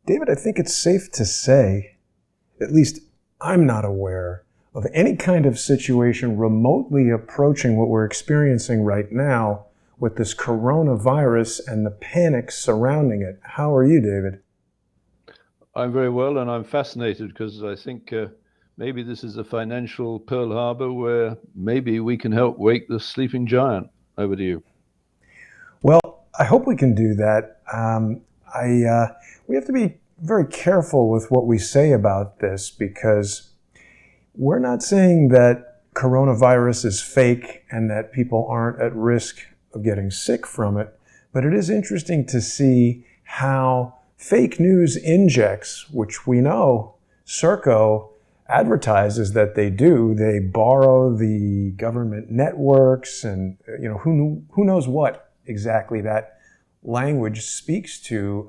David, I think it's safe to say, at least I'm not aware of any kind of situation remotely approaching what we're experiencing right now with this coronavirus and the panic surrounding it. How are you, David? I'm very well, and I'm fascinated because I think maybe this is a financial Pearl Harbor where maybe we can help wake the sleeping giant. Over to you. Well, I hope we can do that. We have to be very careful with what we say about this because we're not saying that coronavirus is fake and that people aren't at risk of getting sick from it, but it is interesting to see how fake news injects, which we know SERCO advertises that they do, they borrow the government networks and who knows what exactly that language speaks to.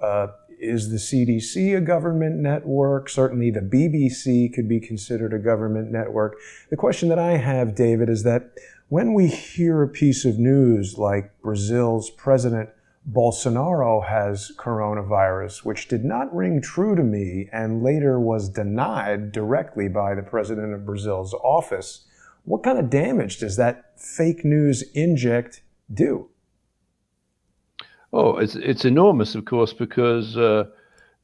Is the CDC a government network? Certainly the BBC could be considered a government network. The question that I have, David, is that when we hear a piece of news like Brazil's President Bolsonaro has coronavirus, which did not ring true to me and later was denied directly by the president of Brazil's office, what kind of damage does that fake news inject do? Oh, it's enormous, of course, because the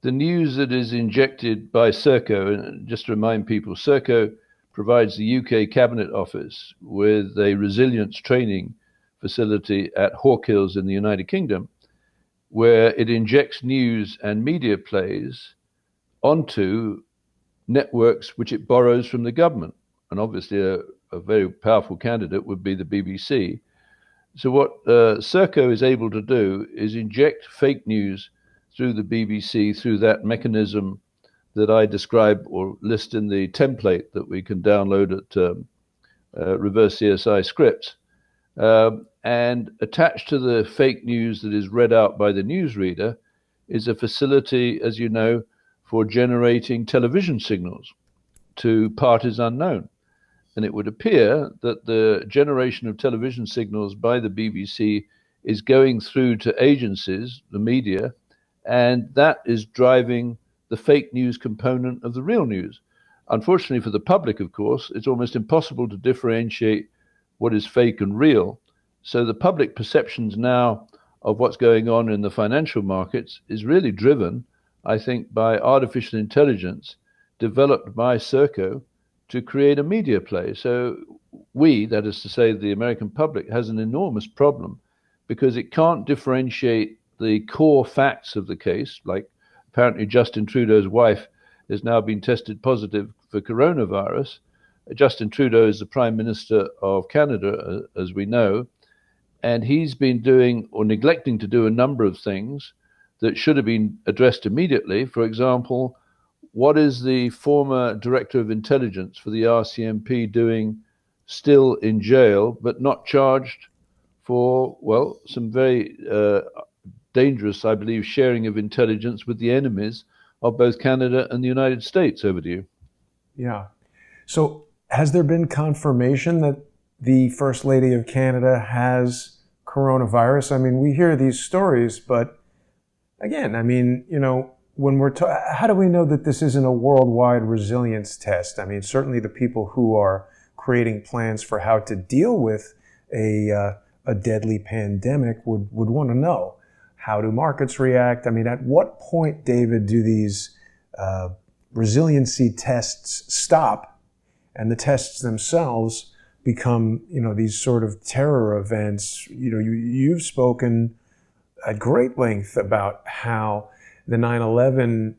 news that is injected by SERCO, and just to remind people, SERCO provides the UK Cabinet Office with a resilience training facility at Hawkins in the United Kingdom, where it injects news and media plays onto networks which it borrows from the government. And obviously a very powerful candidate would be the BBC. So what SERCO is able to do is inject fake news through the BBC through that mechanism that I describe or list in the template that we can download at Reverse CSI Scripts. And attached to the fake news that is read out by the newsreader is a facility, as you know, for generating television signals to parties unknown. And it would appear that the generation of television signals by the BBC is going through to agencies, the media, and that is driving the fake news component of the real news. Unfortunately for the public, of course, it's almost impossible to differentiate what is fake and real. So the public perceptions now of what's going on in the financial markets is really driven, I think, by artificial intelligence developed by SERCO to create a media play. So we, that is to say, the American public, has an enormous problem because it can't differentiate the core facts of the case, like apparently Justin Trudeau's wife has now been tested positive for coronavirus. Justin Trudeau is the Prime Minister of Canada, as we know, and he's been doing or neglecting to do a number of things that should have been addressed immediately. For example, what is the former director of intelligence for the RCMP doing still in jail, but not charged for, well, some very dangerous, I believe, sharing of intelligence with the enemies of both Canada and the United States? Over to you. Yeah. So has there been confirmation that the First Lady of Canada has coronavirus? I mean, we hear these stories, but again, I mean, when how do we know that this isn't a worldwide resilience test? I mean, certainly the people who are creating plans for how to deal with a deadly pandemic would want to know. How do markets react? I mean, at what point, David, do these resiliency tests stop and the tests themselves become, these sort of terror events? You've spoken at great length about how the 9/11,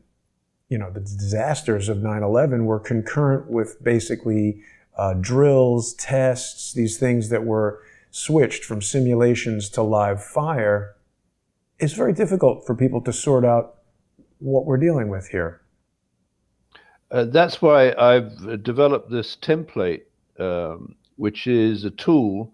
the disasters of 9/11 were concurrent with basically drills, tests, these things that were switched from simulations to live fire. It's very difficult for people to sort out what we're dealing with here. That's why I've developed this template, which is a tool.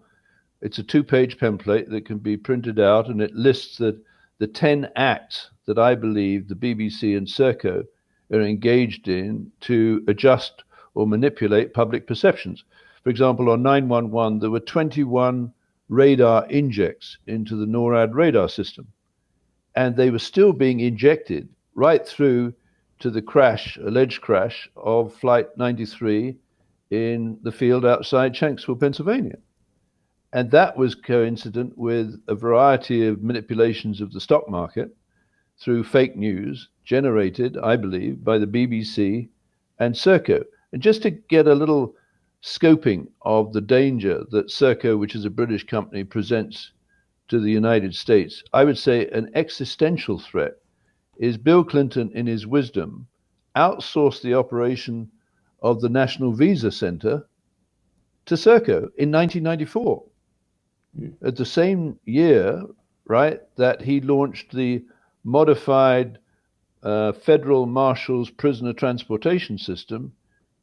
It's a 2-page template that can be printed out, and it lists the 10 acts that I believe the BBC and SERCO are engaged in to adjust or manipulate public perceptions. For example, on 911, there were 21 radar injects into the NORAD radar system, and they were still being injected right through to the alleged crash of Flight 93 in the field outside Shanksville, Pennsylvania. And that was coincident with a variety of manipulations of the stock market through fake news generated, I believe, by the BBC and SERCO. And just to get a little scoping of the danger that SERCO, which is a British company, presents to the United States, I would say an existential threat is Bill Clinton, in his wisdom, outsourced the operation of the National Visa Center to SERCO in 1994. At the same year, right, that he launched the modified Federal Marshal's Prisoner Transportation System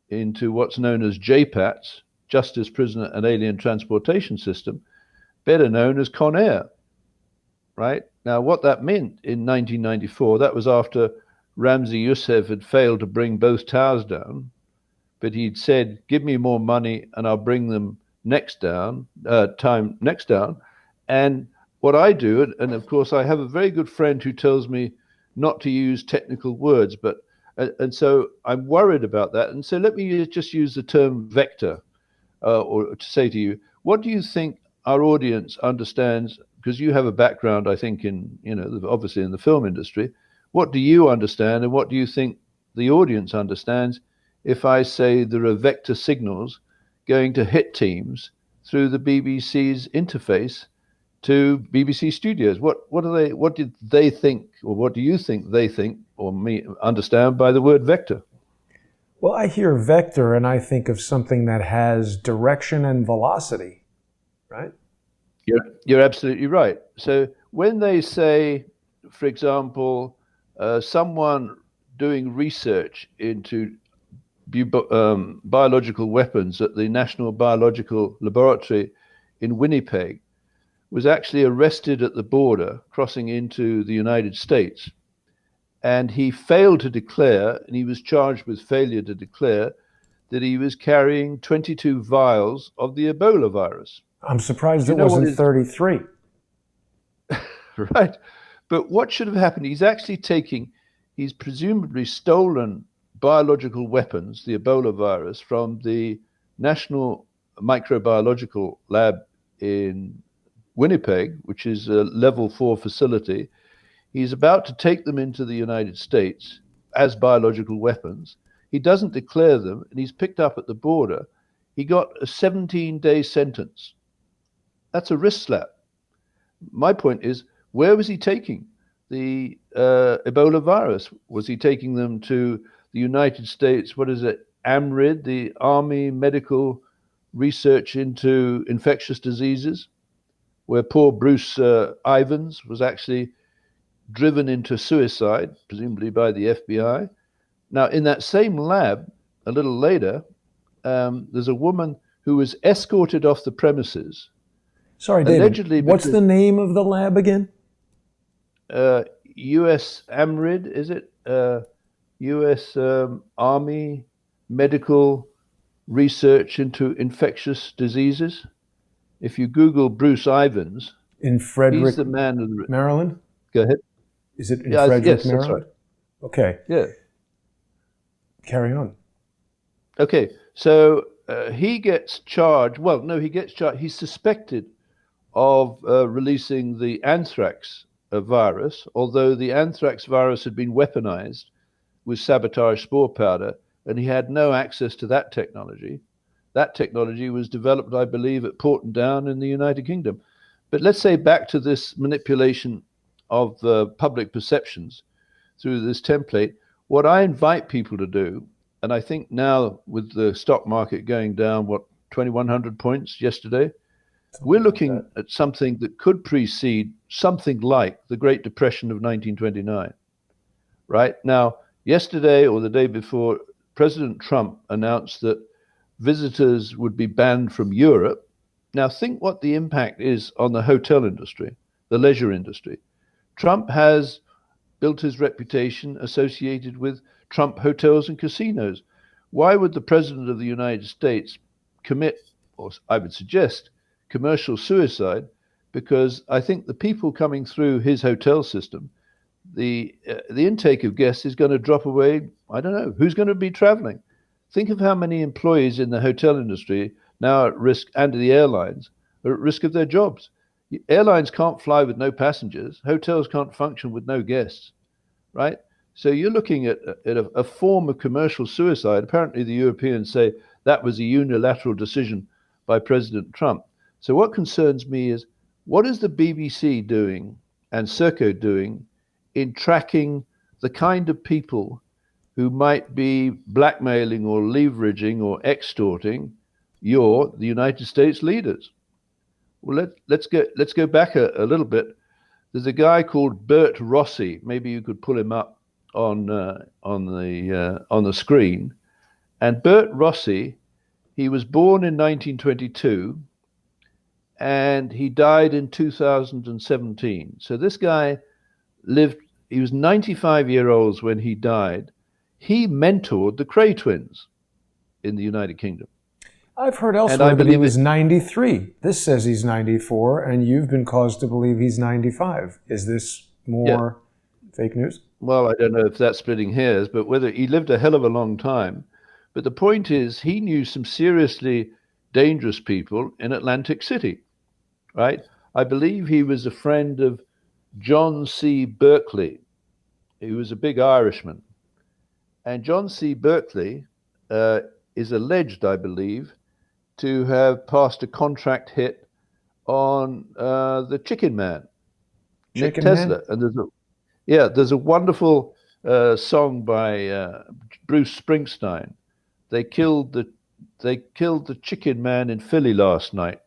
into what's known as JPATS, Justice, Prisoner, and Alien Transportation System, better known as Con Air, right? Now, what that meant in 1994, that was after Ramzi Youssef had failed to bring both towers down, but he'd said, give me more money and I'll bring them next down. And what I do, and of course I have a very good friend who tells me not to use technical words, but and so I'm worried about that. And so let me just use the term vector, or to say to you, what do you think our audience understands? Because you have a background, I think, in, obviously in the film industry. What do you understand, and what do you think the audience understands if I say there are vector signals going to hit teams through the BBC's interface to BBC Studios? What did they think, or what do you think they think, or me understand by the word vector? Well, I hear vector and I think of something that has direction and velocity, right? You're absolutely right. So when they say, for example, someone doing research into biological weapons at the National Biological Laboratory in Winnipeg was actually arrested at the border crossing into the United States. And he failed to declare, and he was charged with failure to declare, that he was carrying 22 vials of the Ebola virus. I'm surprised it wasn't 33. Right. But what should have happened? He's presumably stolen biological weapons, the Ebola virus, from the National Microbiological Lab in Winnipeg, which is a level 4 facility. He's about to take them into the United States as biological weapons. He doesn't declare them, and he's picked up at the border. He got a 17-day sentence. That's a wrist slap. My point is, where was he taking the Ebola virus? Was he taking them to the United States, what is it, AMRID, the Army Medical Research into Infectious Diseases, where poor Bruce Ivans was actually driven into suicide, presumably by the FBI. Now, in that same lab, a little later, there's a woman who was escorted off the premises. Sorry, David, what's the name of the lab again? US AMRID, is it? US Army Medical Research into Infectious Diseases. If you Google Bruce Ivans, in Frederick, he's the man of the... Maryland? Go ahead. Is it in Frederick, Maryland? That's right. Okay. Yeah. Carry on. Okay, so he gets charged. Well, no, he gets charged. He's suspected of releasing the anthrax virus, although the anthrax virus had been weaponized with sabotage spore powder, and he had no access to that technology. That technology was developed, I believe, at Porton Down in the United Kingdom. But let's say back to this manipulation of public perceptions through this template. What I invite people to do, and I think now with the stock market going down, 2,100 points yesterday, we're looking at something that could precede something like the Great Depression of 1929, right? Now, yesterday or the day before, President Trump announced that visitors would be banned from Europe. Now, think what the impact is on the hotel industry, the leisure industry. Trump has built his reputation associated with Trump hotels and casinos. Why would the President of the United States commit, or I would suggest, commercial suicide? Because I think the people coming through his hotel system, the intake of guests is going to drop away. I don't know who's going to be traveling. Think of how many employees in the hotel industry now are at risk, and the airlines are at risk of their jobs. Airlines can't fly with no passengers. Hotels can't function with no guests, right? So you're looking at a form of commercial suicide. Apparently, the Europeans say that was a unilateral decision by President Trump. So what concerns me is, what is the BBC doing and SERCO doing in tracking the kind of people who might be blackmailing or leveraging or extorting the United States leaders? Well, let's go back a little bit. There's a guy called Bert Rossi. Maybe you could pull him up on the screen. And Bert Rossi, he was born in 1922, and he died in 2017. So this guy lived. He was 95-year-old when he died. He mentored the Cray twins in the United Kingdom. I've heard elsewhere that he was 93. This says he's 94, and you've been caused to believe he's 95. Is this more fake news? Well, I don't know if that's splitting hairs, but whether he lived a hell of a long time. But the point is, he knew some seriously dangerous people in Atlantic City, right? I believe he was a friend of John C. Berkeley. He was a big Irishman. And John C. Berkeley is alleged, I believe, to have passed a contract hit on the Chicken Man, Nick Tesla. And there's a wonderful song by Bruce Springsteen. They killed the Chicken Man in Philly last night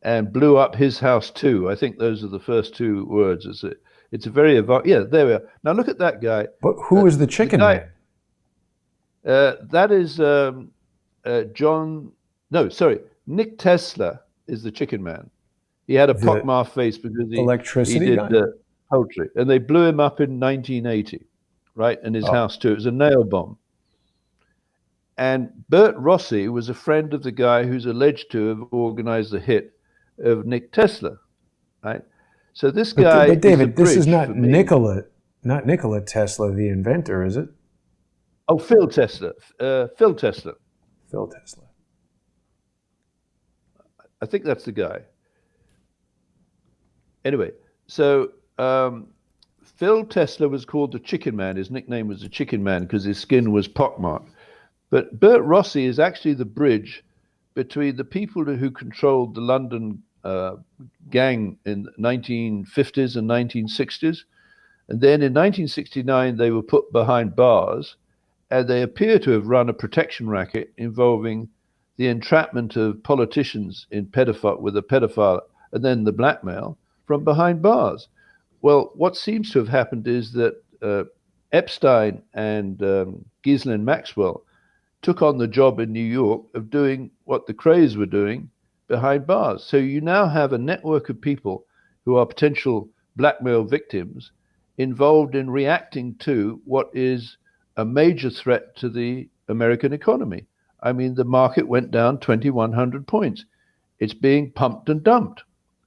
and blew up his house too. I think those are the first two words. It's a very there we are. Now look at that guy. But who is the Chicken Man? That is Nick Tesla is the Chicken Man. He had a pockmarked face because he did poultry, and they blew him up in 1980, right? In his house too. It was a nail bomb. And Bert Rossi was a friend of the guy who's alleged to have organized the hit of Nick Tesla, right? So this guy. But David, this is not Nikola Tesla, the inventor, is it? Oh, Phil Tesla. Phil Tesla. Phil Tesla. I think that's the guy. Anyway, so Phil Tesla was called the Chicken Man. His nickname was the Chicken Man because his skin was pockmarked. But Bert Rossi is actually the bridge between the people who controlled the London gang in the 1950s and 1960s. And then in 1969, they were put behind bars, and they appear to have run a protection racket involving the entrapment of politicians with a pedophile, and then the blackmail from behind bars. Well, what seems to have happened is that Epstein and Ghislaine Maxwell took on the job in New York of doing what the Krays were doing behind bars. So you now have a network of people who are potential blackmail victims involved in reacting to what is a major threat to the American economy. I mean, the market went down 2,100 points. It's being pumped and dumped,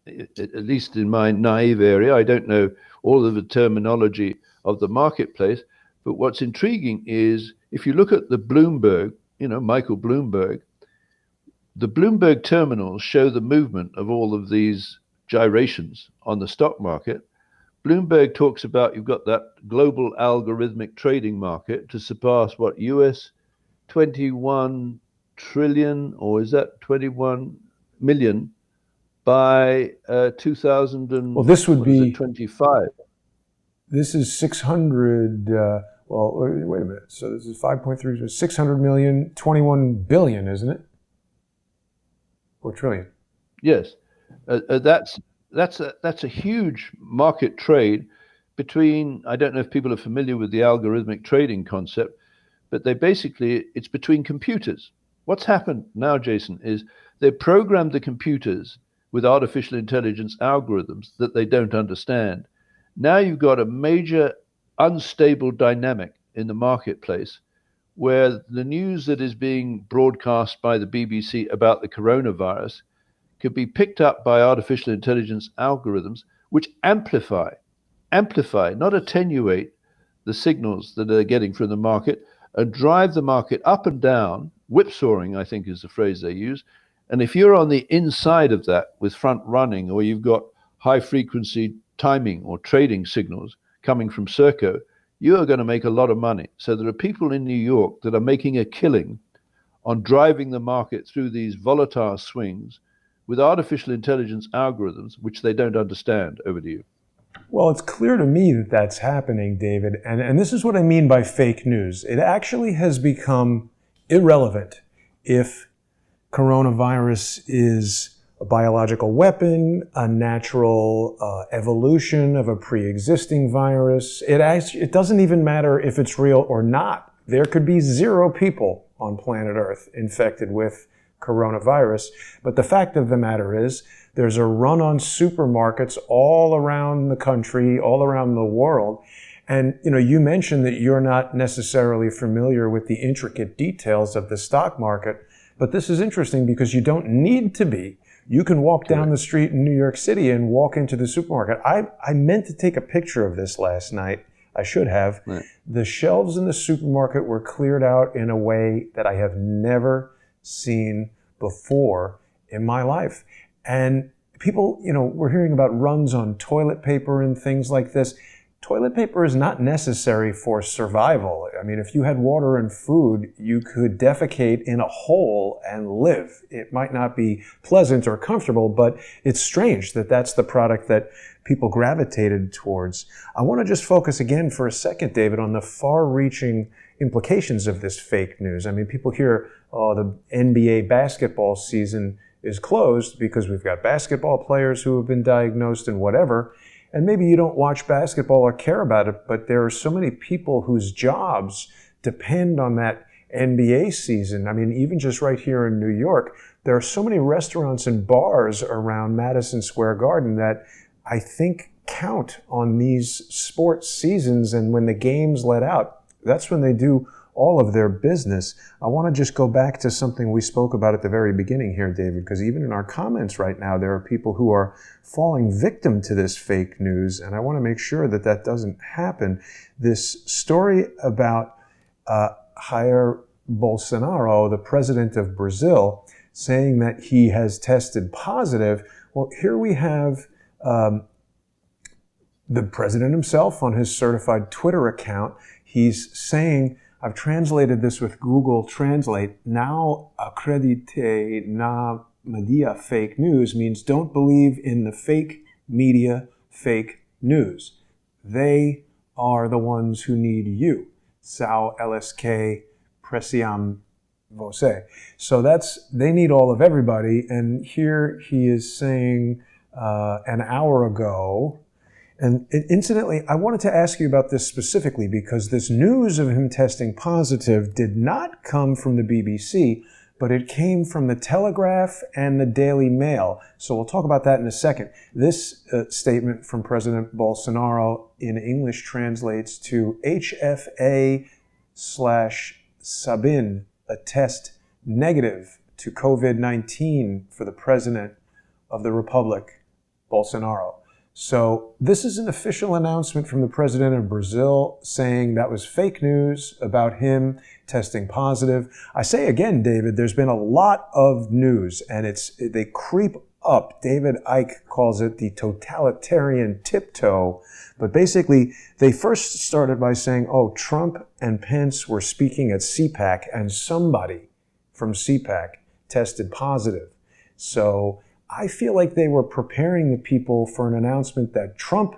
at least in my naive area. I don't know all of the terminology of the marketplace, but what's intriguing is if you look at the Bloomberg, Michael Bloomberg, the Bloomberg terminals show the movement of all of these gyrations on the stock market. Bloomberg talks about you've got that global algorithmic trading market to surpass what, US 21 trillion, or is that 21 million by 2000 and well, this would be 25. This is 600. Well, wait a minute. So this is 5.3, 600 million, 21 billion, isn't it? Or trillion? Yes, that's a huge market trade between. I don't know if people are familiar with the algorithmic trading concept, but it's between computers. What's happened now, Jason, is they've programmed the computers with artificial intelligence algorithms that they don't understand. Now you've got a major unstable dynamic in the marketplace where the news that is being broadcast by the BBC about the coronavirus could be picked up by artificial intelligence algorithms, which amplify amplify, not attenuate, the signals that they're getting from the market and drive the market up and down. Whipsawing, I think, is the phrase they use. And if you're on the inside of that with front running, or you've got high frequency timing or trading signals coming from Serco, you are going to make a lot of money. So there are people in New York that are making a killing on driving the market through these volatile swings with artificial intelligence algorithms, which they don't understand. Over to you. Well, it's clear to me that that's happening, David. And this is what I mean by fake news. It actually has become irrelevant if coronavirus is a biological weapon, a natural evolution of a pre-existing virus. It doesn't even matter if it's real or not. There could be 0 people on planet Earth infected with coronavirus. But the fact of the matter is, there's a run on supermarkets all around the country, all around the world. And, you mentioned that you're not necessarily familiar with the intricate details of the stock market, but this is interesting because you don't need to be. You can walk down the street in New York City and walk into the supermarket. I meant to take a picture of this last night. I should have. Right. The shelves in the supermarket were cleared out in a way that I have never seen before in my life. And people, we're hearing about runs on toilet paper and things like this. Toilet paper is not necessary for survival. I mean, if you had water and food, you could defecate in a hole and live. It might not be pleasant or comfortable, but it's strange that that's the product that people gravitated towards. I want to just focus again for a second, David, on the far-reaching implications of this fake news. I mean, people hear, the NBA basketball season is closed because we've got basketball players who have been diagnosed and whatever. And maybe you don't watch basketball or care about it, but there are so many people whose jobs depend on that NBA season. I mean, even just right here in New York, there are so many restaurants and bars around Madison Square Garden that I think count on these sports seasons. And when the games let out, that's when they do all of their business. I want to just go back to something we spoke about at the very beginning here, David, because even in our comments right now, there are people who are falling victim to this fake news, and I want to make sure that that doesn't happen. This story about Jair Bolsonaro, the president of Brazil, saying that he has tested positive. Well, here we have the president himself on his certified Twitter account. He's saying, I've translated this with Google Translate. Now acredite na media fake news means don't believe in the fake media, fake news. They are the ones who need you. Sao eles que precisam você. So they need all of everybody. And here he is saying an hour ago, and incidentally, I wanted to ask you about this specifically because this news of him testing positive did not come from the BBC, but it came from the Telegraph and the Daily Mail. So we'll talk about that in a second. This statement from President Bolsonaro in English translates to HFA/Sabin, a test negative to COVID-19 for the President of the Republic, Bolsonaro. So this is an official announcement from the president of Brazil saying that was fake news about him testing positive. I say again, David, there's been a lot of news and they creep up. David Icke calls it the totalitarian tiptoe. But basically, they first started by saying, Trump and Pence were speaking at CPAC and somebody from CPAC tested positive. So I feel like they were preparing the people for an announcement that Trump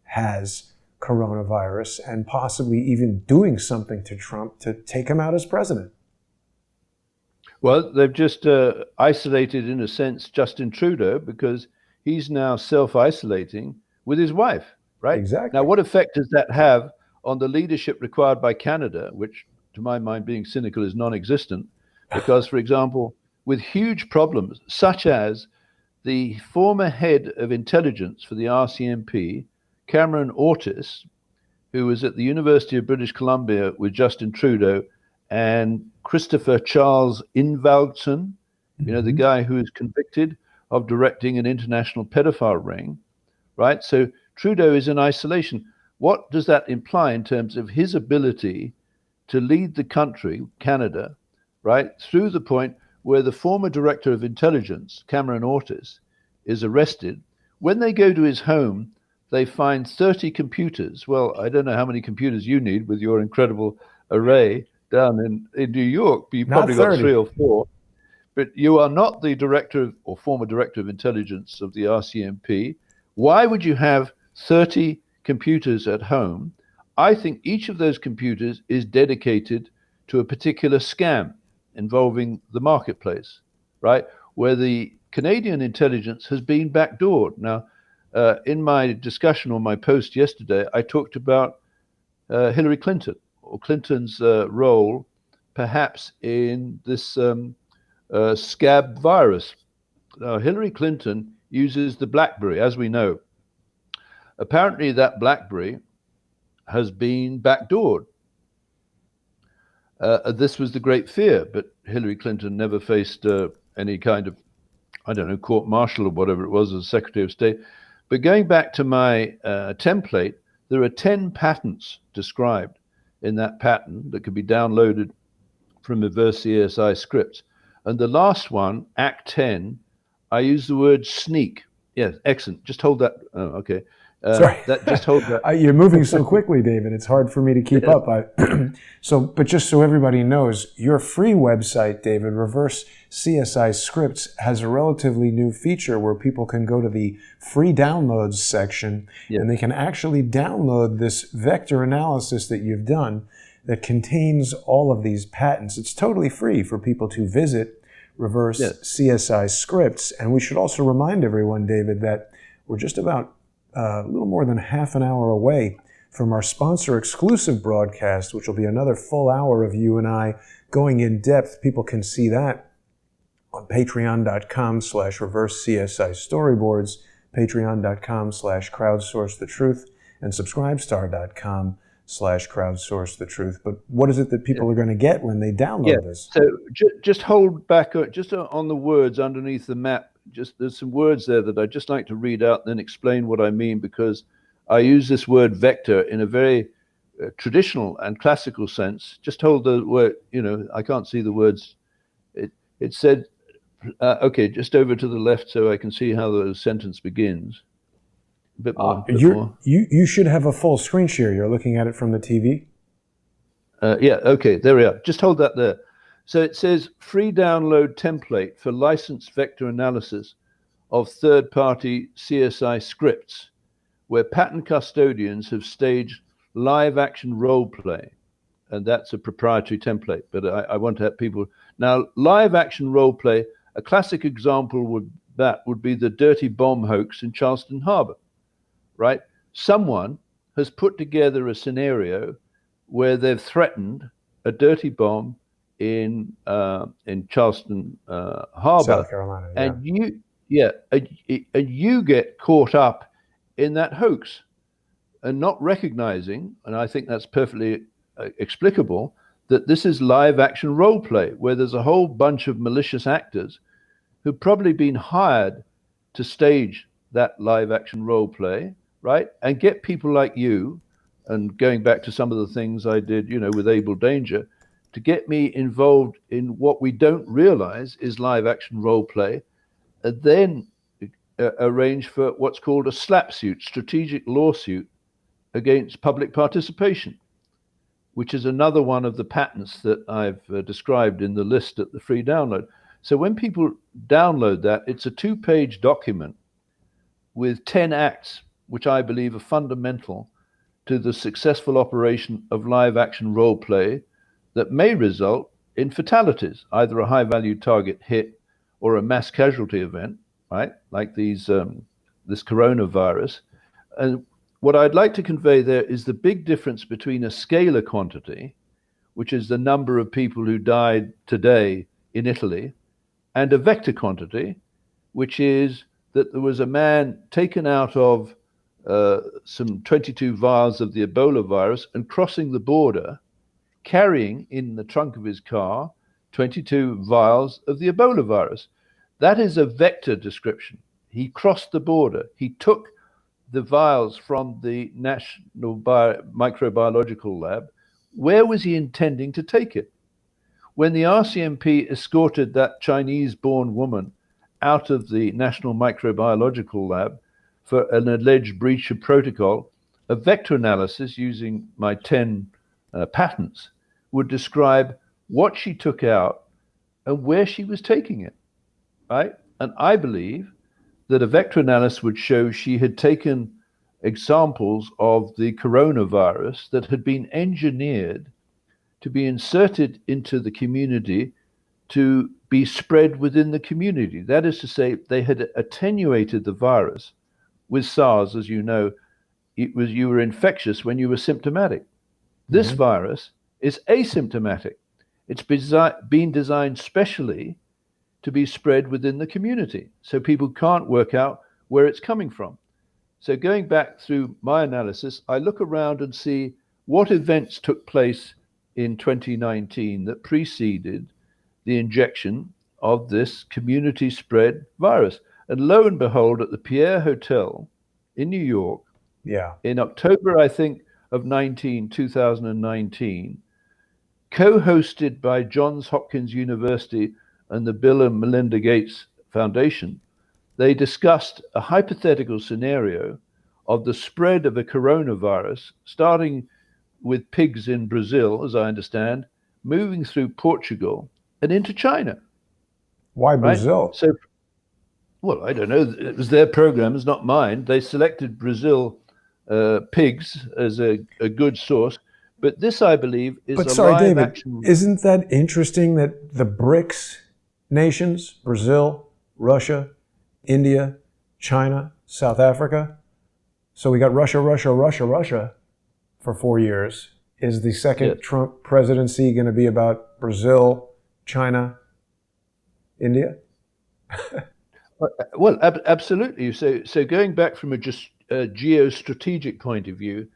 has coronavirus and possibly even doing something to Trump to take him out as president. Well, they've just isolated, in a sense, Justin Trudeau because he's now self-isolating with his wife, right? Exactly. Now, what effect does that have on the leadership required by Canada, which, to my mind, being cynical, is non-existent? Because, for example, with huge problems such as the former head of intelligence for the RCMP, Cameron Ortis, who was at the University of British Columbia with Justin Trudeau, and Christopher Charles Invaldson, the guy who is convicted of directing an international pedophile ring, right? So Trudeau is in isolation. What does that imply in terms of his ability to lead the country, Canada, right, through the point where the former director of intelligence, Cameron Ortis, is arrested? When they go to his home, they find 30 computers. Well, I don't know how many computers you need with your incredible array down in New York, but you've probably got 3 or 4. But you are not the director or former director of intelligence of the RCMP. Why would you have 30 computers at home? I think each of those computers is dedicated to a particular scam involving the marketplace, right? Where the Canadian intelligence has been backdoored. Now, in my discussion on my post yesterday, I talked about Hillary Clinton, or Clinton's role perhaps in this scab virus. Hillary Clinton uses the BlackBerry, as we know. Apparently, that BlackBerry has been backdoored. This was the great fear, but Hillary Clinton never faced any kind of, I don't know, court martial or whatever it was as Secretary of State. But going back to my template, there are 10 patents described in that patent that could be downloaded from reverse CSI scripts. And the last one, Act 10, I use the word sneak. Yes, excellent. Just hold that. Oh, okay. Sorry. Just hold that. You're moving so quickly, David. It's hard for me to keep up. But just so everybody knows, your free website, David, Reverse CSI Scripts, has a relatively new feature where people can go to the free downloads section, and they can actually download this vector analysis that you've done that contains all of these patents. It's totally free for people to visit Reverse CSI Scripts. And we should also remind everyone, David, that we're just about a little more than half an hour away from our sponsor exclusive broadcast, which will be another full hour of you and I going in depth. People can see that on patreon.com/reverse CSI storyboards, patreon.com/crowdsource the truth, and subscribestar.com/crowdsource the truth. But what is it that people are going to get when they download this? So just hold back, just on the words underneath the map. Just there's some words there that I'd just like to read out and then explain what I mean, because I use this word vector in a very traditional and classical sense. Just hold the word, I can't see the words. It said, okay, just over to the left so I can see how the sentence begins. A bit more. You should have a full screen share. You're looking at it from the TV? Okay, there we are. Just hold that there. So it says free download template for licensed vector analysis of third-party CSI scripts, where patent custodians have staged live action role play. And that's a proprietary template, but I want to have people. Now, live action role play, a classic example would be the dirty bomb hoax in Charleston Harbor, right? Someone has put together a scenario where they've threatened a dirty bomb in Charleston Harbor, South Carolina, and you get caught up in that hoax and not recognizing, and I think that's perfectly explicable, that this is live action role play where there's a whole bunch of malicious actors who've probably been hired to stage that live action role play, right, and get people like you, and going back to some of the things I did, with Able Danger, to get me involved in what we don't realize is live action role play, and then arrange for what's called a SLAP suit, strategic lawsuit against public participation, which is another one of the patents that I've described in the list at the free download. So when people download that, it's a 2-page document with 10 acts, which I believe are fundamental to the successful operation of live action role play that may result in fatalities, either a high-value target hit or a mass casualty event, right? Like this coronavirus. And what I'd like to convey there is the big difference between a scalar quantity, which is the number of people who died today in Italy, and a vector quantity, which is that there was a man taken out of some 22 vials of the Ebola virus and crossing the border, carrying in the trunk of his car 22 vials of the Ebola virus. That is a vector description. He crossed the border. He took the vials from the National Microbiological Lab, where was he intending to take it? When the RCMP escorted that Chinese-born woman out of the National Microbiological Lab for an alleged breach of protocol, a vector analysis using my 10 patents would describe what she took out and where she was taking it, right? And I believe that a vector analysis would show she had taken examples of the coronavirus that had been engineered to be inserted into the community to be spread within the community. That is to say, they had attenuated the virus. With SARS, as you know, you were infectious when you were symptomatic. This virus is asymptomatic. It's been designed specially to be spread within the community, so people can't work out where it's coming from. So going back through my analysis, I look around and see what events took place in 2019 that preceded the injection of this community spread virus. And lo and behold, at the Pierre Hotel in New York, in October, I think, of 2019, co-hosted by Johns Hopkins University and the Bill and Melinda Gates Foundation, they discussed a hypothetical scenario of the spread of a coronavirus, starting with pigs in Brazil, as I understand, moving through Portugal and into China. Why Brazil? Right? So, well, I don't know. It was their program, it's not mine. They selected Brazil pigs as a good source. But this, I believe, is live David, action. Isn't that interesting that the BRICS nations, Brazil, Russia, India, China, South Africa, so we got Russia for 4 years. Is the second Trump presidency going to be about Brazil, China, India? Well, absolutely. So going back from a geostrategic point of view,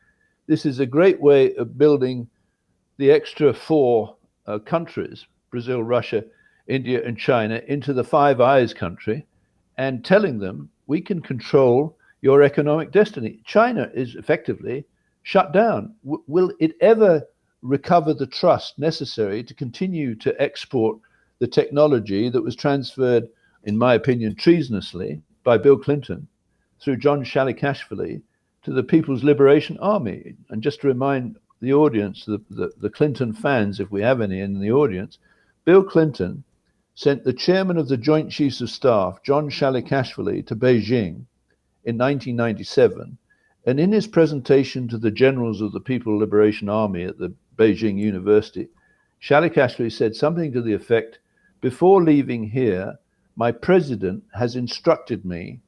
this is a great way of building the extra 4 countries, Brazil, Russia, India, and China, into the Five Eyes country, and telling them, we can control your economic destiny. China is effectively shut down. Will it ever recover the trust necessary to continue to export the technology that was transferred, in my opinion, treasonously by Bill Clinton through John Shalikashvili to the People's Liberation Army? And just to remind the audience, the Clinton fans, if we have any in the audience, Bill Clinton sent the chairman of the Joint Chiefs of Staff, John Shalikashvili, to Beijing in 1997. And in his presentation to the generals of the People's Liberation Army at the Beijing University, Shalikashvili said something to the effect, before leaving here, my president has instructed me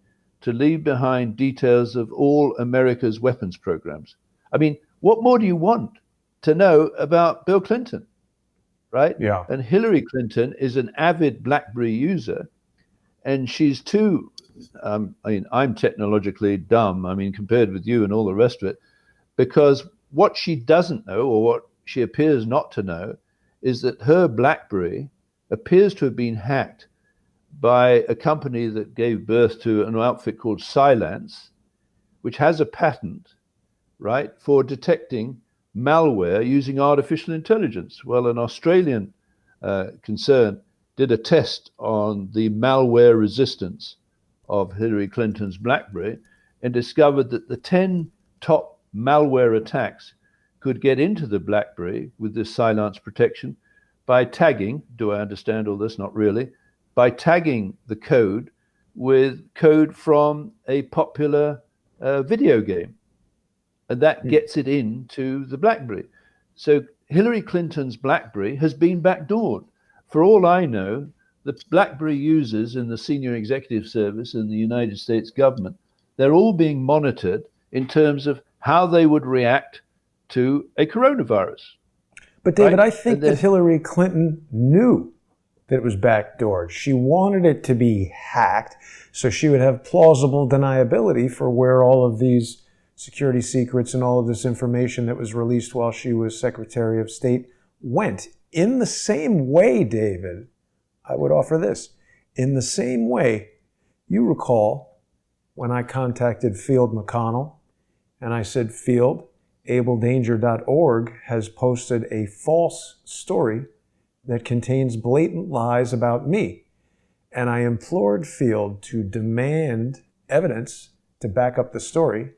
to leave behind details of all America's weapons programs. I mean, what more do you want to know about Bill Clinton, right? Yeah. And Hillary Clinton is an avid BlackBerry user, and she's too, I'm technologically dumb, compared with you and all the rest of it, because what she doesn't know, or what she appears not to know, is that her BlackBerry appears to have been hacked by a company that gave birth to an outfit called Cylance, which has a patent, right, for detecting malware using artificial intelligence. Well, an Australian concern did a test on the malware resistance of Hillary Clinton's BlackBerry and discovered that the 10 top malware attacks could get into the BlackBerry with this Cylance protection by tagging, do I understand all this? Not really. By tagging the code with code from a popular video game. And that gets it into the BlackBerry. So Hillary Clinton's BlackBerry has been backdoored. For all I know, the BlackBerry users in the senior executive service in the United States government, they're all being monitored in terms of how they would react to a coronavirus. But David, right? I think that Hillary Clinton knew that it was backdoored. She wanted it to be hacked so she would have plausible deniability for where all of these security secrets and all of this information that was released while she was Secretary of State went. In the same way, David, I would offer this. In the same way, you recall when I contacted Field McConnell and I said, Field, abledanger.org has posted a false story that contains blatant lies about me. And I implored Field to demand evidence to back up the story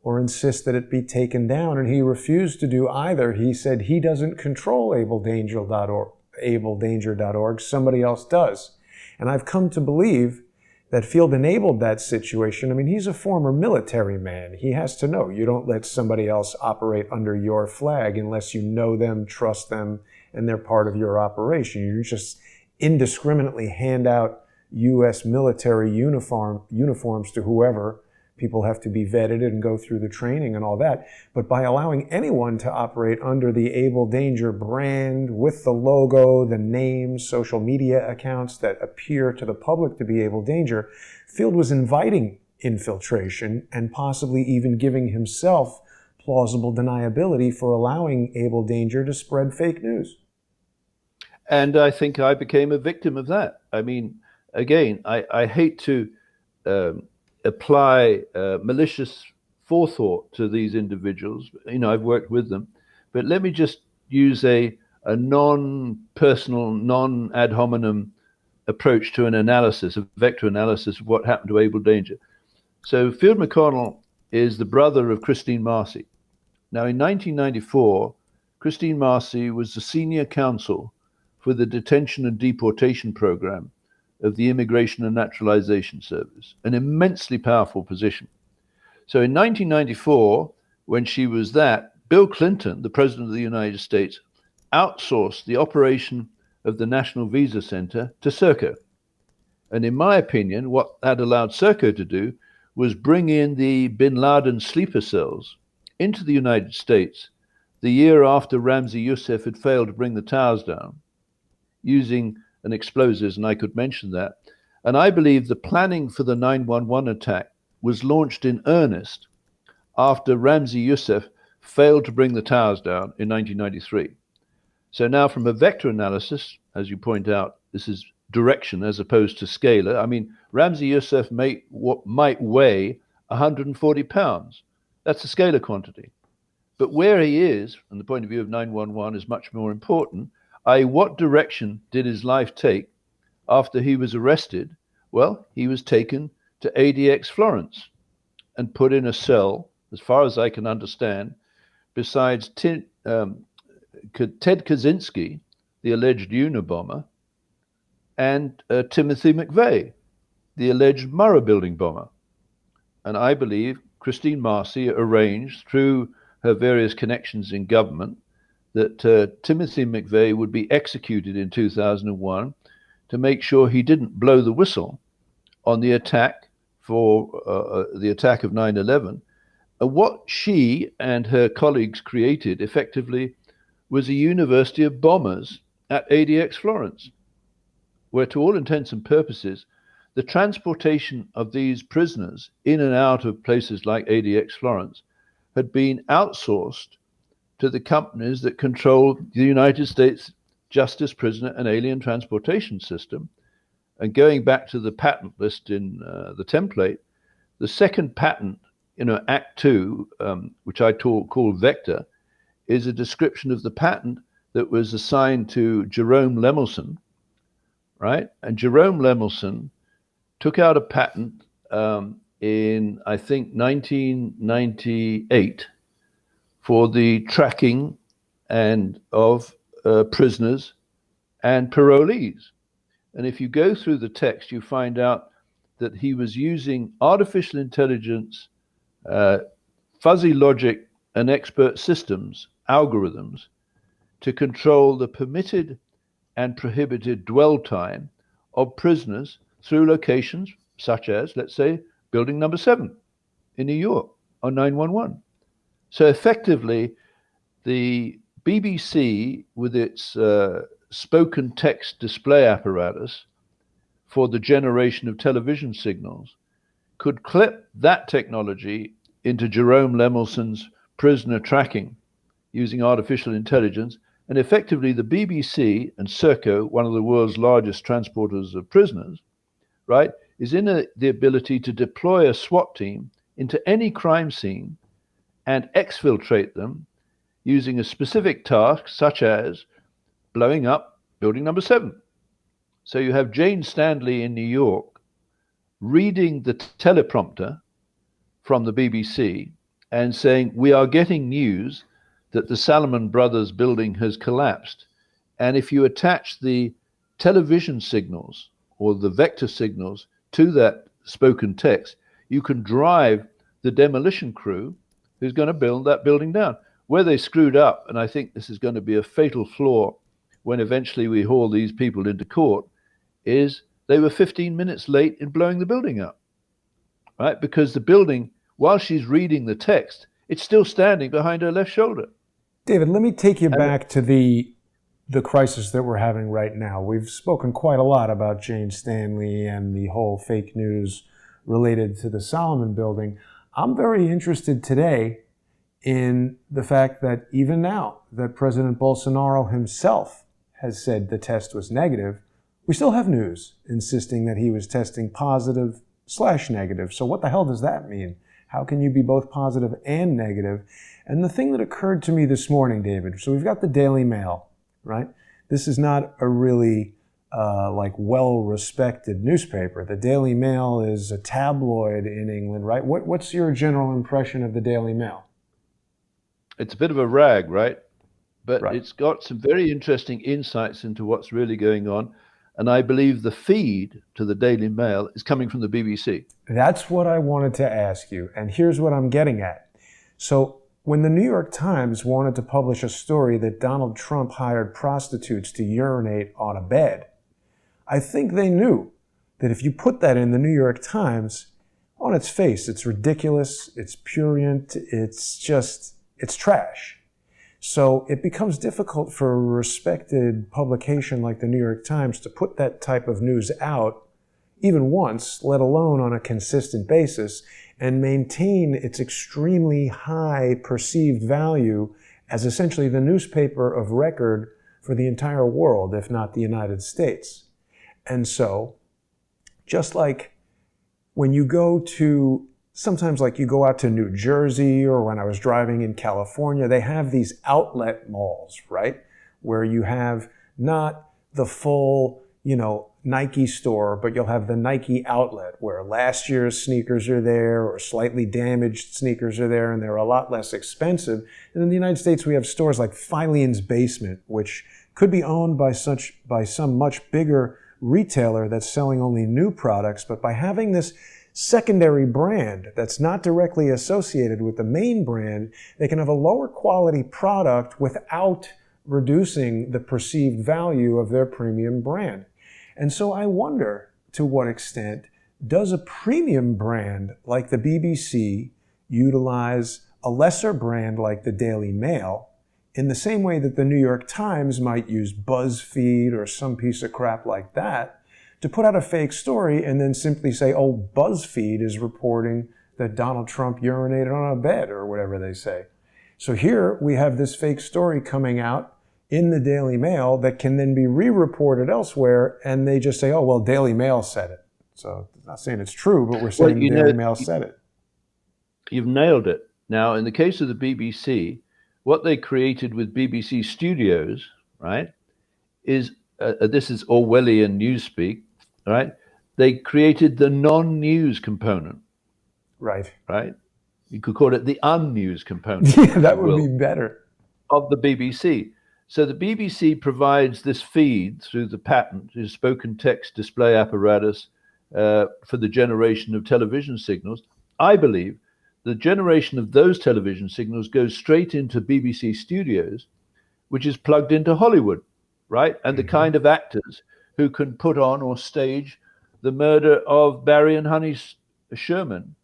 or insist that it be taken down. And he refused to do either. He said he doesn't control abledanger.org, somebody else does. And I've come to believe that Field enabled that situation. I mean, he's a former military man. He has to know you don't let somebody else operate under your flag unless you know them, trust them, and they're part of your operation. You just indiscriminately hand out U.S. military uniforms to whoever. People have to be vetted and go through the training and all that. But by allowing anyone to operate under the Able Danger brand with the logo, the name, social media accounts that appear to the public to be Able Danger, Field was inviting infiltration and possibly even giving himself plausible deniability for allowing Able Danger to spread fake news. And I think I became a victim of that. I mean, again, I hate to apply malicious forethought to these individuals. You know, I've worked with them, but let me just use a non-personal, non-ad hominem approach to an analysis, a vector analysis of what happened to Able Danger. So Field McConnell is the brother of Christine Marcy. Now, in 1994, Christine Marcy was the senior counsel for the detention and deportation program of the Immigration and Naturalization Service, an immensely powerful position. So in 1994, when she was that, Bill Clinton, the President of the United States, outsourced the operation of the National Visa Center to SERCO. And in my opinion, what that allowed SERCO to do was bring in the bin Laden sleeper cells into the United States the year after Ramzi Youssef had failed to bring the towers down, using an explosives, and I could mention that. And I believe the planning for the 9/11 attack was launched in earnest after Ramzi Youssef failed to bring the towers down in 1993. So now from a vector analysis, as you point out, this is direction as opposed to scalar. I mean, Ramzi Youssef might weigh 140 pounds. That's a scalar quantity. But where he is, from the point of view of 911, is much more important. What direction did his life take after he was arrested? Well, he was taken to ADX Florence and put in a cell, as far as I can understand, besides Ted Kaczynski, the alleged Unabomber, and Timothy McVeigh, the alleged Murrah Building bomber. And I believe Christine Marcy arranged, through her various connections in government, that Timothy McVeigh would be executed in 2001 to make sure he didn't blow the whistle on the attack the attack of 9/11. What she and her colleagues created effectively was a university of bombers at ADX Florence, where to all intents and purposes, the transportation of these prisoners in and out of places like ADX Florence had been outsourced to the companies that control the United States Justice, Prisoner, and Alien Transportation System. And going back to the patent list in the template, the second patent, Act 2, which I call Vector, is a description of the patent that was assigned to Jerome Lemelson, right? And Jerome Lemelson took out a patent in, I think, 1998 for the tracking of prisoners and parolees. And if you go through the text, you find out that he was using artificial intelligence, fuzzy logic, and expert systems, algorithms, to control the permitted and prohibited dwell time of prisoners through locations such as, let's say, building number 7 in New York on 911. So effectively, the BBC, with its spoken text display apparatus for the generation of television signals, could clip that technology into Jerome Lemelson's prisoner tracking using artificial intelligence. And effectively, the BBC and SERCO, one of the world's largest transporters of prisoners, right, is in the ability to deploy a SWAT team into any crime scene and exfiltrate them using a specific task, such as blowing up building number 7. So you have Jane Stanley in New York reading the teleprompter from the BBC and saying, we are getting news that the Salomon Brothers building has collapsed. And if you attach the television signals or the vector signals to that spoken text, you can drive the demolition crew who's going to build that building down. Where they screwed up, and I think this is going to be a fatal flaw when eventually we haul these people into court, is they were 15 minutes late in blowing the building up, right? Because the building, while she's reading the text, it's still standing behind her left shoulder. David, let me take you back to the crisis that we're having right now. We've spoken quite a lot about Jane Stanley and the whole fake news related to the Salomon building. I'm very interested today in the fact that even now that President Bolsonaro himself has said the test was negative, we still have news insisting that he was testing positive/negative. So what the hell does that mean? How can you be both positive and negative? And the thing that occurred to me this morning, David, so we've got the Daily Mail, right? This is not a really well-respected newspaper. The Daily Mail is a tabloid in England, right? What's your general impression of the Daily Mail? It's a bit of a rag, right? But Right. It's got some very interesting insights into what's really going on. And I believe the feed to the Daily Mail is coming from the BBC. That's what I wanted to ask you. And here's what I'm getting at. So when the New York Times wanted to publish a story that Donald Trump hired prostitutes to urinate on a bed, I think they knew that if you put that in the New York Times, on its face, it's ridiculous, it's prurient, it's trash. So it becomes difficult for a respected publication like the New York Times to put that type of news out even once, let alone on a consistent basis, and maintain its extremely high perceived value as essentially the newspaper of record for the entire world, if not the United States. And so, just like when you go to sometimes like you go out to New Jersey, or when I was driving in California, they have these outlet malls, right? Where you have not the full, Nike store, but you'll have the Nike outlet where last year's sneakers are there or slightly damaged sneakers are there, and they're a lot less expensive. And in the United States, we have stores like Filene's Basement, which could be owned by some much bigger retailer that's selling only new products, but by having this secondary brand that's not directly associated with the main brand, they can have a lower quality product without reducing the perceived value of their premium brand. And so I wonder, to what extent does a premium brand like the BBC utilize a lesser brand like the Daily Mail in the same way that the New York Times might use BuzzFeed or some piece of crap like that to put out a fake story and then simply say, oh, BuzzFeed is reporting that Donald Trump urinated on a bed, or whatever they say. So here we have this fake story coming out in the Daily Mail that can then be re-reported elsewhere, and they just say, oh, well, Daily Mail said it. So I'm not saying it's true, but we're saying the Daily Mail said it. You've nailed it. Now, in the case of the BBC, what they created with BBC Studios, right, is, this is Orwellian newspeak, right? They created the non-news component. Right. Right? You could call it the un-news component. Yeah, that would be better. Of the BBC. So the BBC provides this feed through the patent, the spoken text display apparatus for the generation of television signals. I believe the generation of those television signals goes straight into BBC Studios, which is plugged into Hollywood, right? And the kind of actors who can put on or stage the murder of Barry and Honey Sherman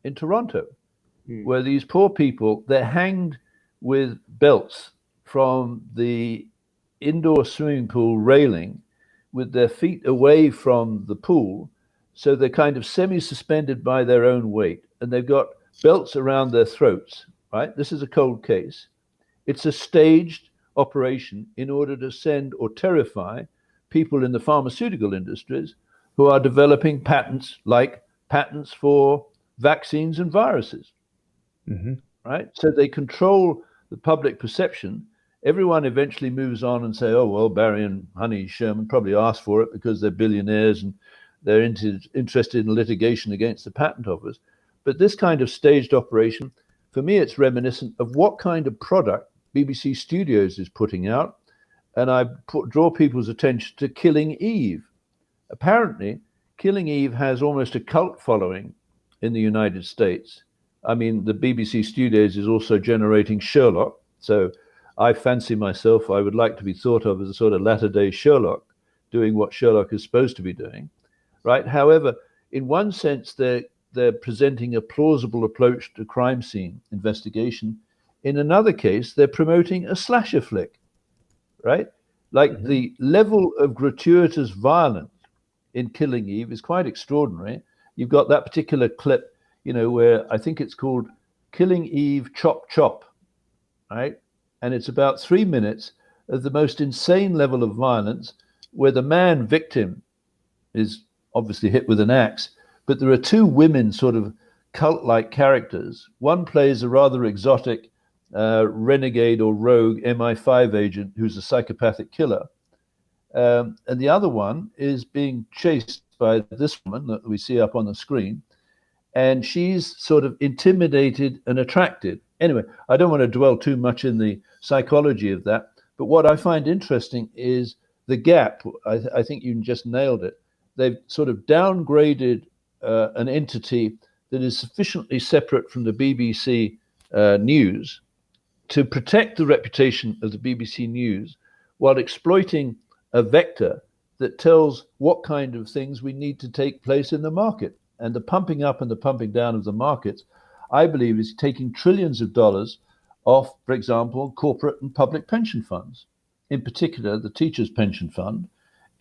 in Toronto, where these poor people, they're hanged with belts from the indoor swimming pool railing with their feet away from the pool. So they're kind of semi-suspended by their own weight, and they've got belts around their throats, right? This is a cold case. It's a staged operation in order to send or terrify people in the pharmaceutical industries who are developing patents like patents for vaccines and viruses, right? So they control the public perception. Everyone eventually moves on and say, oh, well, Barry and Honey Sherman probably asked for it because they're billionaires and they're interested in litigation against the patent office. But this kind of staged operation, for me, it's reminiscent of what kind of product BBC Studios is putting out. And I draw people's attention to Killing Eve. Apparently, Killing Eve has almost a cult following in the United States. I mean, the BBC Studios is also generating Sherlock. So I fancy myself, I would like to be thought of as a sort of latter-day Sherlock, doing what Sherlock is supposed to be doing, right? However, in one sense, they're presenting a plausible approach to crime scene investigation. In another case, they're promoting a slasher flick, right? Like the level of gratuitous violence in Killing Eve is quite extraordinary. You've got that particular clip, where I think it's called Killing Eve Chop Chop, right? And it's about 3 minutes of the most insane level of violence where the man victim is obviously hit with an axe, but there are two women sort of cult-like characters. One plays a rather exotic renegade or rogue MI5 agent who's a psychopathic killer. And the other one is being chased by this woman that we see up on the screen. And she's sort of intimidated and attracted. Anyway, I don't want to dwell too much in the psychology of that. But what I find interesting is the gap. I think you just nailed it. They've sort of downgraded an entity that is sufficiently separate from the BBC News to protect the reputation of the BBC News while exploiting a vector that tells what kind of things we need to take place in the market. And the pumping up and the pumping down of the markets, I believe, is taking trillions of dollars off, for example, corporate and public pension funds. In particular, the Teachers' Pension Fund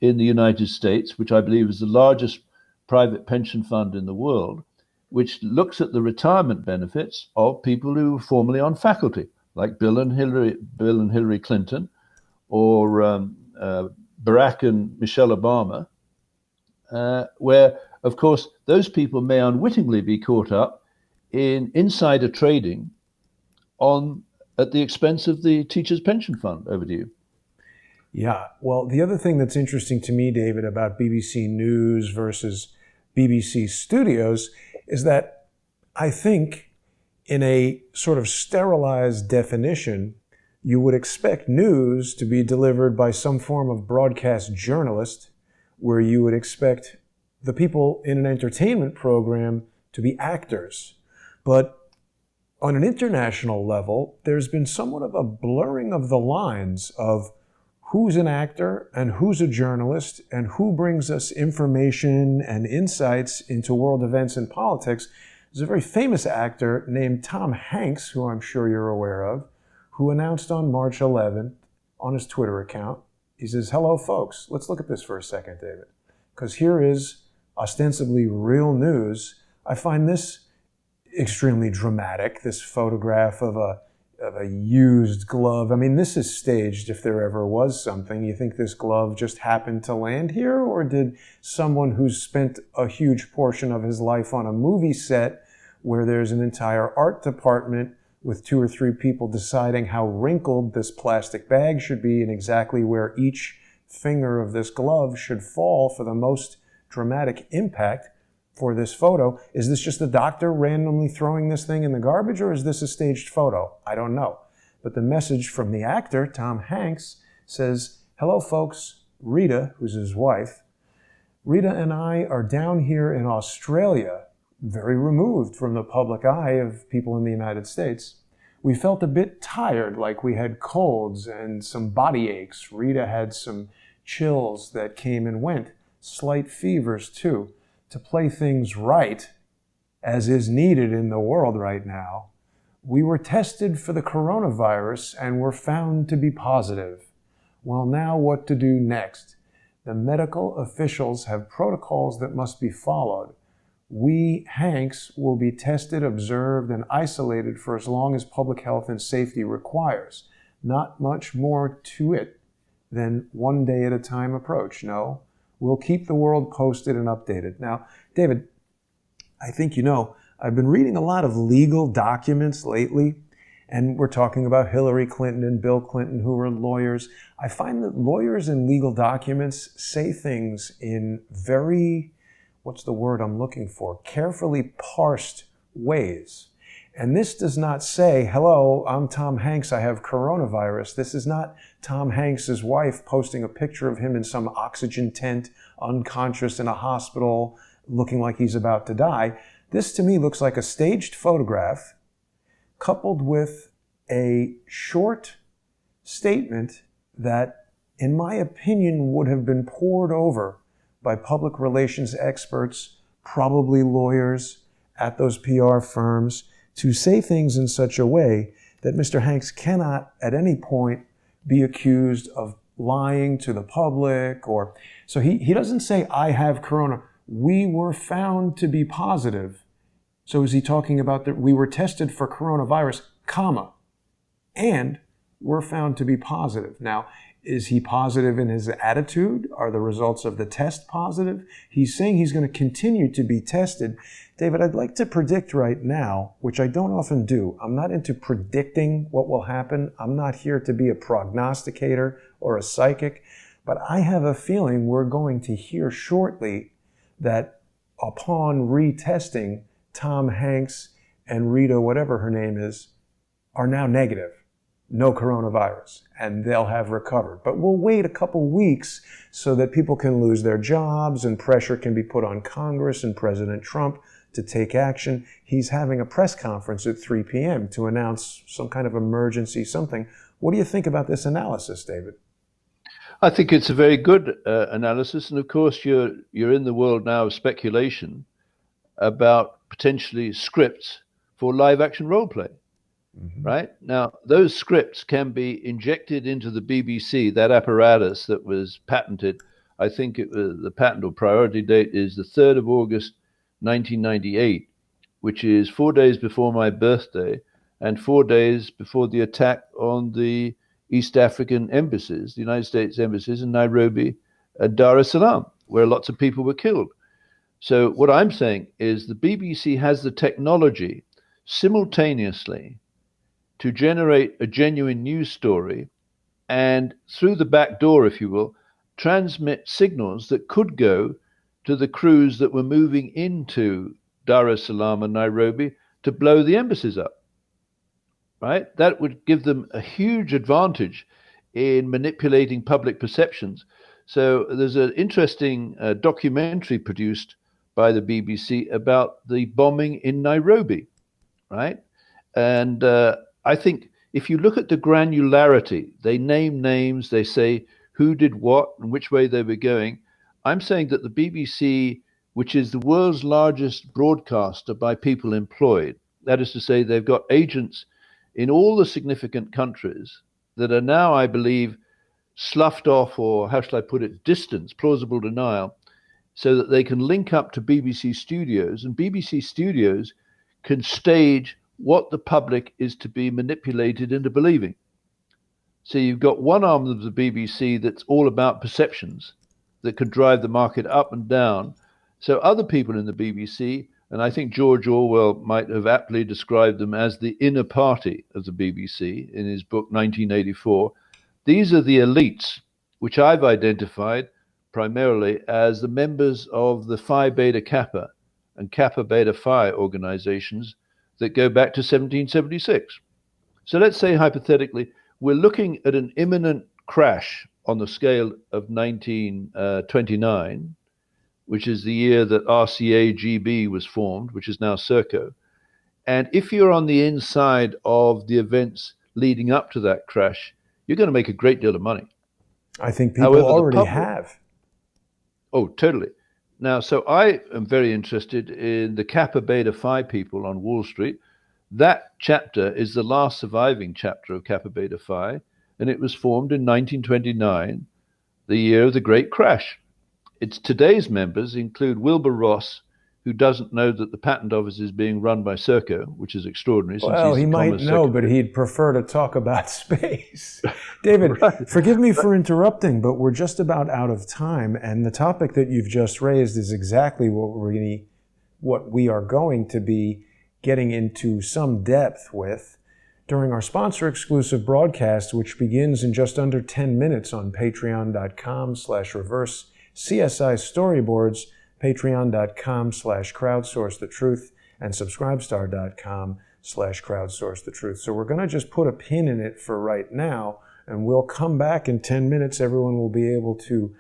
in the United States, which I believe is the largest private pension fund in the world, which looks at the retirement benefits of people who were formerly on faculty, like Bill and Hillary Clinton, or Barack and Michelle Obama, where, of course, those people may unwittingly be caught up in insider trading at the expense of the Teachers' Pension Fund. Over to you. Yeah, well, the other thing that's interesting to me, David, about BBC News versus BBC Studios is that I think in a sort of sterilized definition, you would expect news to be delivered by some form of broadcast journalist, where you would expect the people in an entertainment program to be actors. But on an international level, there's been somewhat of a blurring of the lines of who's an actor and who's a journalist and who brings us information and insights into world events and politics. There's a very famous actor named Tom Hanks, who I'm sure you're aware of, who announced on March 11th on his Twitter account, he says, "Hello, folks." Let's look at this for a second, David, because here is ostensibly real news. I find this extremely dramatic, this photograph of a used glove. I mean, this is staged if there ever was something. You think this glove just happened to land here, or did someone who's spent a huge portion of his life on a movie set where there's an entire art department with 2 or 3 people deciding how wrinkled this plastic bag should be and exactly where each finger of this glove should fall for the most dramatic impact for this photo? Is this just the doctor randomly throwing this thing in the garbage, or is this a staged photo? I don't know. But the message from the actor, Tom Hanks, says, "Hello, folks. Rita," who's his wife, "Rita and I are down here in Australia, very removed from the public eye of people in the United States. We felt a bit tired, like we had colds and some body aches. Rita had some chills that came and went, slight fevers too. To play things right, as is needed in the world right now, we were tested for the coronavirus and were found to be positive. Well, now what to do next? The medical officials have protocols that must be followed. We, Hanks, will be tested, observed, and isolated for as long as public health and safety requires. Not much more to it than one day at a time approach. No, We'll keep the world posted and updated. Now, David, I think you know, I've been reading a lot of legal documents lately, and we're talking about Hillary Clinton and Bill Clinton, who are lawyers. I find that lawyers in legal documents say things in very, what's the word I'm looking for, carefully parsed ways. And this does not say, hello, I'm Tom Hanks, I have coronavirus. This is not Tom Hanks' wife posting a picture of him in some oxygen tent, unconscious in a hospital, looking like he's about to die. This to me looks like a staged photograph coupled with a short statement that, in my opinion, would have been pored over by public relations experts, probably lawyers at those PR firms, to say things in such a way that Mr. Hanks cannot at any point be accused of lying to the public. Or so he doesn't say, I have corona. We were found to be positive. So is he talking about that we were tested for coronavirus, comma, and were found to be positive? Now, is he positive in his attitude? Are the results of the test positive? He's saying he's going to continue to be tested. David, I'd like to predict right now, which I don't often do. I'm not into predicting what will happen. I'm not here to be a prognosticator or a psychic, but I have a feeling we're going to hear shortly that upon retesting, Tom Hanks and Rita, whatever her name is, are now negative. No coronavirus, and they'll have recovered. But we'll wait a couple weeks so that people can lose their jobs and pressure can be put on Congress and President Trump to take action. He's having a press conference at 3 p.m. to announce some kind of emergency something. What do you think about this analysis, David? I think it's a very good analysis. And of course, you're in the world now of speculation about potentially scripts for live action role play. Right? Now, those scripts can be injected into the BBC, that apparatus that was patented. I think the patent or priority date is the 3rd of August, 1998, which is 4 days before my birthday and 4 days before the attack on the East African embassies, the United States embassies in Nairobi and Dar es Salaam, where lots of people were killed. So what I'm saying is the BBC has the technology simultaneously to generate a genuine news story and, through the back door, if you will, transmit signals that could go to the crews that were moving into Dar es Salaam and Nairobi to blow the embassies up. Right? That would give them a huge advantage in manipulating public perceptions. So there's an interesting documentary produced by the BBC about the bombing in Nairobi, right? And I think if you look at the granularity, they name names, they say who did what and which way they were going. I'm saying that the BBC, which is the world's largest broadcaster by people employed, that is to say, they've got agents in all the significant countries that are now, I believe, sloughed off, or how shall I put it, distanced, plausible denial, so that they can link up to BBC Studios, and BBC Studios can stage what the public is to be manipulated into believing. So you've got one arm of the BBC that's all about perceptions that could drive the market up and down. So other people in the BBC, and I think George Orwell might have aptly described them as the inner party of the BBC in his book 1984, these are the elites, which I've identified primarily as the members of the Phi Beta Kappa and Kappa Beta Phi organizations that go back to 1776. So let's say hypothetically, we're looking at an imminent crash on the scale of 1929, which is the year that RCA-GB was formed, which is now SERCO. And if you're on the inside of the events leading up to that crash, you're going to make a great deal of money. I think people already have. Oh, totally. Now, so I am very interested in the Kappa Beta Phi people on Wall Street. That chapter is the last surviving chapter of Kappa Beta Phi, and it was formed in 1929, the year of the Great Crash. Its today's members include Wilbur Ross, who doesn't know that the patent office is being run by SERCO, which is extraordinary since Well, he's he the might Commerce know, but Secretary. he'd prefer to talk about space. David, Right. forgive me for interrupting, but we're just about out of time, and the topic that you've just raised is exactly what we are going to be getting into some depth with during our sponsor-exclusive broadcast, which begins in just under 10 minutes on patreon.com/reverse CSI storyboards, patreon.com/crowdsourcethetruth, and subscribestar.com/crowdsourcethetruth. So we're going to just put a pin in it for right now, and we'll come back in 10 minutes. Everyone will be able to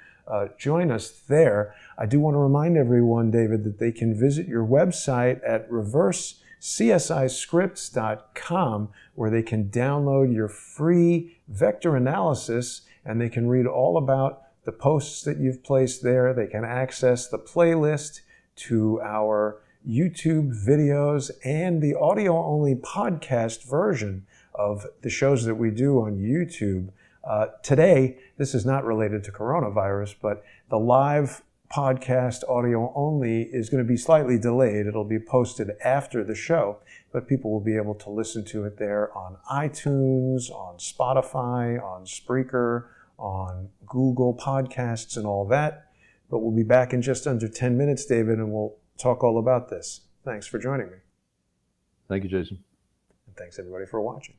join us there. I do want to remind everyone, David, that they can visit your website at reversecciscripts.com, where they can download your free vector analysis, and they can read all about the posts that you've placed there. They can access the playlist to our YouTube videos and the audio-only podcast version of the shows that we do on YouTube. Today, this is not related to coronavirus, but the live podcast audio only is going to be slightly delayed. It'll be posted after the show, but people will be able to listen to it there on iTunes, on Spotify, on Spreaker, on Google Podcasts and all that. But we'll be back in just under 10 minutes, David, and we'll talk all about this. Thanks for joining me. Thank you, Jason. And thanks, everybody, for watching.